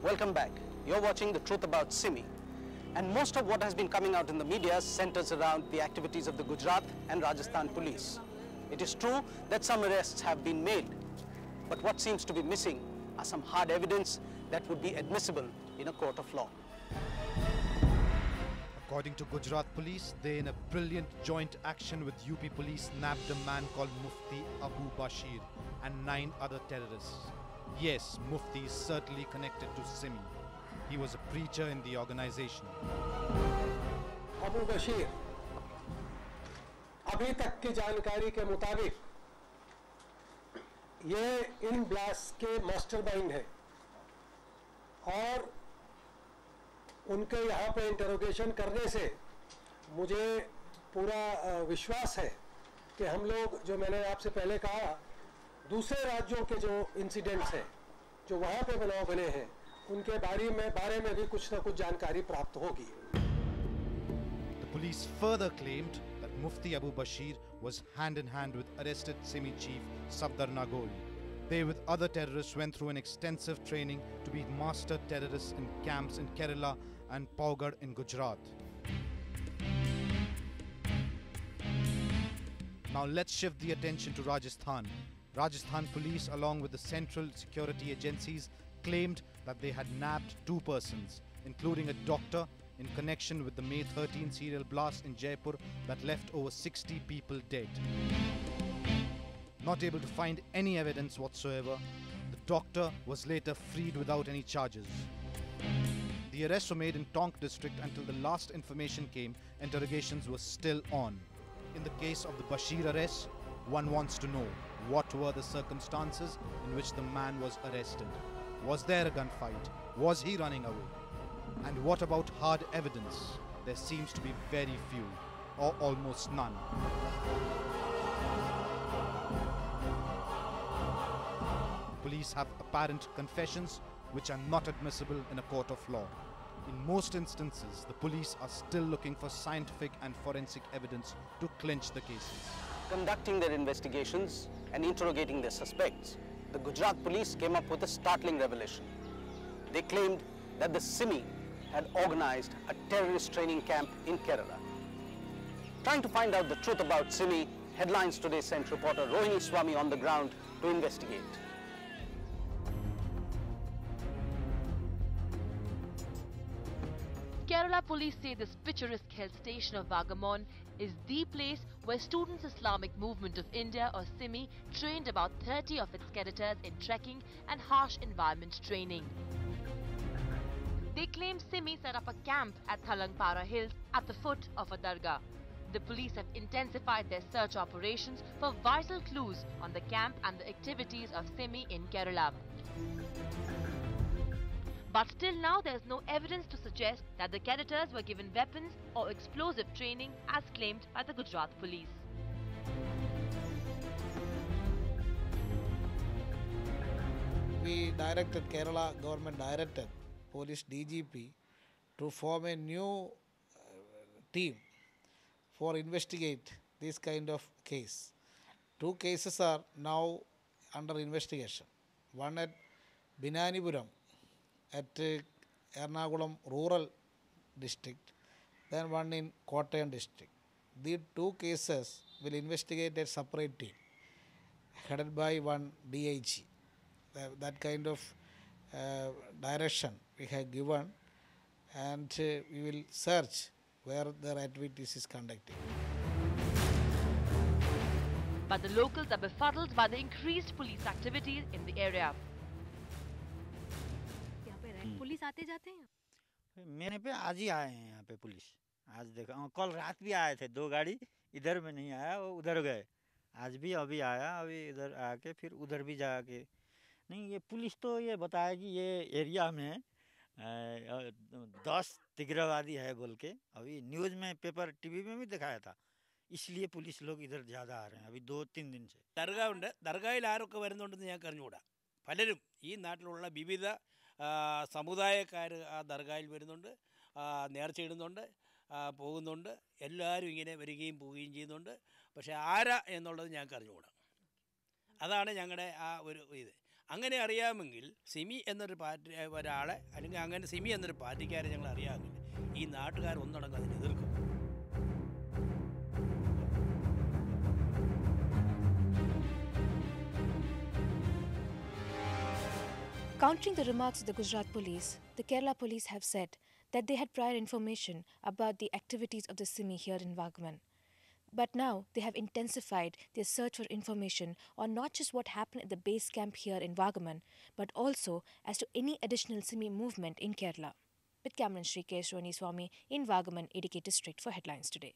Welcome back. You're watching The Truth About Simi. And most of what has been coming out in the media centers around the activities of the Gujarat and Rajasthan police. It is true that some arrests have been made, but what seems to be missing are some hard evidence that would be admissible in a court of law. According to Gujarat police, they in a brilliant joint action with UP police nabbed a man called Mufti Abu Bashir and 9 other terrorists. Yes, Mufti is certainly connected to Simi. He was a preacher in the organization. Abu Bashir, अभी तक की जानकारी के मुताबिक ये in blast के mastermind है और उनके यहाँ पे इंटरोगेशन करने से मुझे पूरा विश्वास है कि हम लोग जो मैंने आपसे पहले कहा दूसरे राज्यों के जो इंसिडेंट्स हैं जो वहाँ पे बनाव बने हैं उनके बारे में भी कुछ ना कुछ जानकारी प्राप्त होगी. The police further claimed that Mufti Abu Bashir was hand in hand with arrested Simi chief Safdar Nagol. They with other terrorists went through an extensive training to be master terrorists in camps in Kerala and Paugad in Gujarat. Now let's shift the attention to Rajasthan. Rajasthan police along with the central security agencies claimed that they had nabbed 2 persons, including a doctor, in connection with the May 13 serial blast in Jaipur that left over 60 people dead. Not able to find any evidence whatsoever, the doctor was later freed without any charges. The arrests were made in Tonk district until the last information came, interrogations were still on. In the case of the Bashir arrest, one wants to know what were the circumstances in which the man was arrested. Was there a gunfight? Was he running away? And what about hard evidence? There seems to be very few, or almost none. Police have apparent confessions which are not admissible in a court of law. In most instances, the police are still looking for scientific and forensic evidence to clinch the cases. Conducting their investigations and interrogating their suspects, the Gujarat police came up with a startling revelation. They claimed that the Simi had organized a terrorist training camp in Kerala. Trying to find out the truth about Simi, Headlines Today sent reporter Rohini Swami on the ground to investigate. Kerala police say this picturesque hill station of Vagamon is the place where Students Islamic Movement of India or SIMI trained about 30 of its cadetors in trekking and harsh environment training. They claim SIMI set up a camp at Thalangpara Hills at the foot of a dargah. The police have intensified their search operations for vital clues on the camp and the activities of SIMI in Kerala. But still now there is no evidence to suggest that the cadetors were given weapons or explosive training as claimed by the Gujarat police. We directed, Kerala government directed police DGP to form a new team for investigate this kind of case. 2 cases are now under investigation. One at Binanipuram at Ernakulam rural district, then one in Kottayam district. These 2 cases will investigate a separate team headed by one DIG. That kind of direction we have given, and we will search where their activities is conducted. But the locals are befuddled by the increased police activities in the area. Police आते जाते हैं मेरे पे आज ही आए हैं यहाँ पे पुलिस. आज देखा कल रात भी आए थे 2 गाड़ी इधर में नहीं आया वो उधर गए. आज भी अभी आया अभी इधर आके फिर उधर भी जाके नहीं. ये पुलिस तो ये बताया कि ये एरिया में 10 तिग्रवादी है बोल के अभी न्यूज़ में पेपर टीवी में भी दिखाया था. इसलिए पुलिस लोग इधर ज़्यादा आ रहे हैं अभी 2-3 दिन से. ദർഗ ഉണ്ട്. ദർഗയിൽ ആരൊക്കെ വരുന്നുണ്ടെന്ന് ഞങ്ങൾക്ക് അറിഞ്ഞുകൂടാ. പലരും ഈ നാട്ടിലുള്ള വിവിധ സമുദായക്കാർ ആ ദർഗയിൽ വരുന്നുണ്ട്, നേർച്ചയിടുന്നുണ്ട്, പോകുന്നുണ്ട്. എല്ലാവരും ഇങ്ങനെ വരികയും പോവുകയും ചെയ്യുന്നുണ്ട്. പക്ഷേ ആരാ എന്നുള്ളത് ഞങ്ങൾക്ക് അറിഞ്ഞുകൂടാ. അതാണ് ഞങ്ങളുടെ ആ ഒരു ഇത്. അങ്ങനെ അറിയാമെങ്കിൽ സിമി എന്നൊരു പാർട്ടി ഒരാളെ അല്ലെങ്കിൽ അങ്ങനെ സിമി എന്നൊരു പാർട്ടിക്കാരെ ഞങ്ങൾ അറിയാമെങ്കിൽ ഈ നാട്ടുകാർ ഒന്നടങ്കം അതിനെ എതിർക്കും. Countering the remarks of the Gujarat police, the Kerala police have said that they had prior information about the activities of the Simi here in Vagaman. But now they have intensified their search for information on not just what happened at the base camp here in Vagaman, but also as to any additional Simi movement in Kerala. With Cameron Sri Keswani Swami in Vagaman, ADK District for Headlines Today.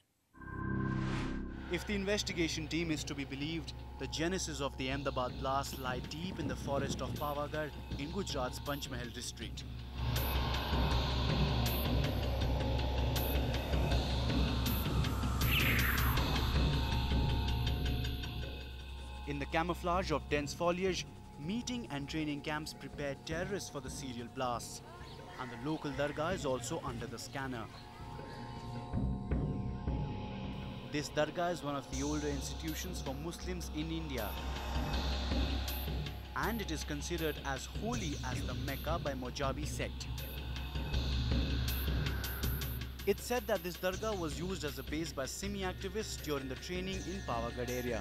If the investigation team is to be believed, the genesis of the Ahmedabad blast lie deep in the forest of Pavagadh in Gujarat's Panchmahal district. In the camouflage of dense foliage, meeting and training camps prepared terrorists for the serial blasts, and the local dargah is also under the scanner. This dargah is one of the older institutions for Muslims in India, and it is considered as holy as the Mecca by Mojabi sect. It's said that this dargah was used as a base by Simi activists during the training in Pavagadh area.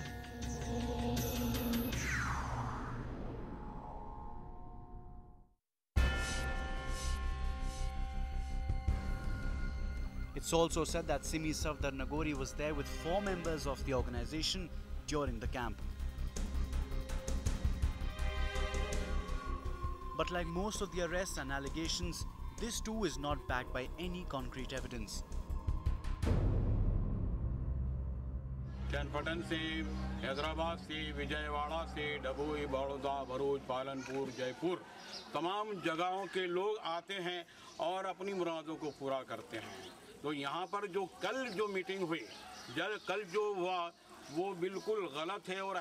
It's also said that Simi Safdar Nagori was there with 4 members of the organization during the camp. But like most of the arrests and allegations, this too is not backed by any concrete evidence. चनपटन से, हैदराबाद से, विजयवाड़ा से, डभोई, बड़ौदा, भरूच, पालनपुर, जयपुर तमाम जगहों के लोग आते हैं और अपनी मुरादों को पूरा करते हैं. तो यहाँ पर जो कल जो मीटिंग हुई, कल जो हुआ वो बिल्कुल गलत है और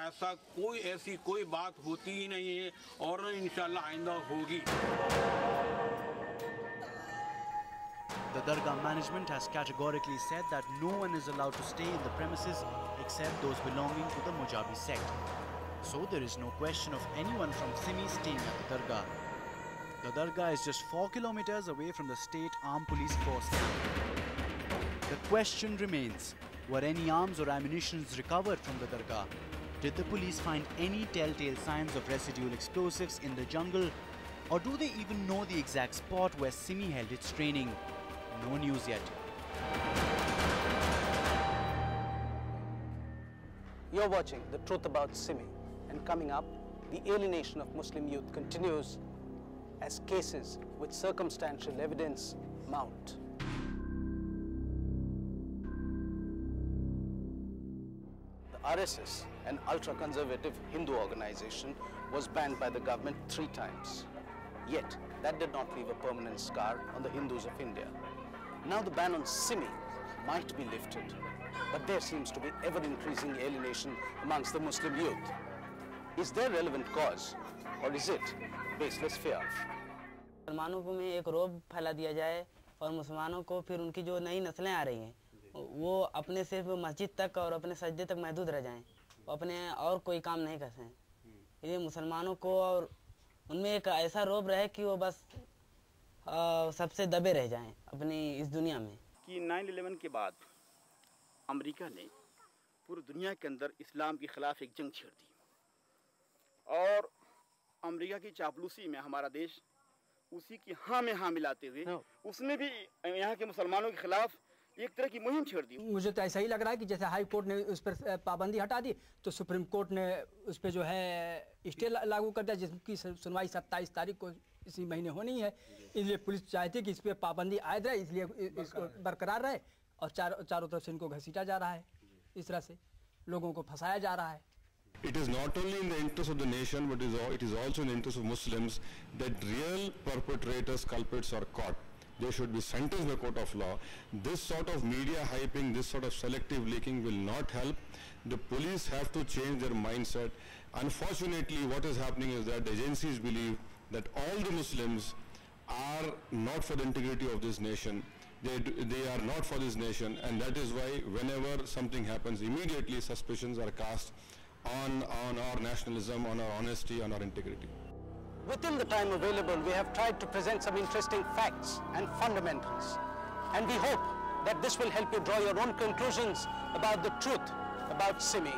ऐसी कोई बात होती ही नहीं है और इंशाल्लाह आइंदा होगी. The Dargah management has categorically said that no one is allowed to stay in the premises except those belonging to the Mojabi sect. So there is no question of anyone from Simi staying at the Dargah. The Dargah is just 4 kilometers away from the state armed police force camp. The question remains, were any arms or ammunition recovered from the Dargah? Did the police find any telltale signs of residual explosives in the jungle? Or do they even know the exact spot where Simi held its training? No news yet. You're watching The Truth About Simi, and coming up, the alienation of Muslim youth continues as cases with circumstantial evidence mount. The RSS, an ultra-conservative Hindu organization, was banned by the government 3 times. Yet, that did not leave a permanent scar on the Hindus of India. Now the ban on Simi might be lifted, but there seems to be ever-increasing alienation amongst the Muslim youth. Is there relevant cause, or is it baseless fear? मुसलमानों को में एक रोब फैला दिया जाए और मुसलमानों को फिर उनकी जो नई नस्लें आ रही हैं वो अपने सिर्फ मस्जिद तक और अपने सजदे तक महदूद रह जाएं, अपने और कोई काम नहीं कर सकें. ये मुसलमानों को और उनमें एक ऐसा रोब रहे कि वो बस सबसे दबे रह जाएं अपनी इस दुनिया में. कि 9/11 के बाद अमेरिका ने पूरी दुनिया के अंदर इस्लाम के ख़िलाफ़ एक जंग छेड़ दी और अमेरिका की चापलूसी में हमारा देश उसी की हाँ में हाँ मिलाते हुए उसने भी यहाँ के मुसलमानों के खिलाफ एक तरह की मुहिम छेड़ दी. मुझे तो ऐसा ही लग रहा है कि जैसे हाई कोर्ट ने उस पर पाबंदी हटा दी तो सुप्रीम कोर्ट ने उस पर जो है स्टे लागू कर दिया, जिसकी सुनवाई 27 तारीख को इसी महीने होनी है. इसलिए पुलिस चाहती है कि इस पर पाबंदी आयद रहे, इसलिए इसको बरकरार रहे और चारों तरफ से इनको घसीटा जा रहा है. इस तरह से लोगों को फंसाया जा रहा है. It is not only in the interest of the nation, but it is also in the interest of Muslims that real perpetrators, culprits are caught. They should be sentenced by court of law. This sort of media hyping, this sort of selective leaking will not help. The police have to change their mindset. Unfortunately, what is happening is that the agencies believe that all the Muslims are not for the integrity of this nation. They are not for this nation, and that is why whenever something happens, immediately suspicions are cast on our nationalism, on our honesty, on our integrity. Within the time available, we have tried to present some interesting facts and fundamentals. And we hope that this will help you draw your own conclusions about the truth about Simi.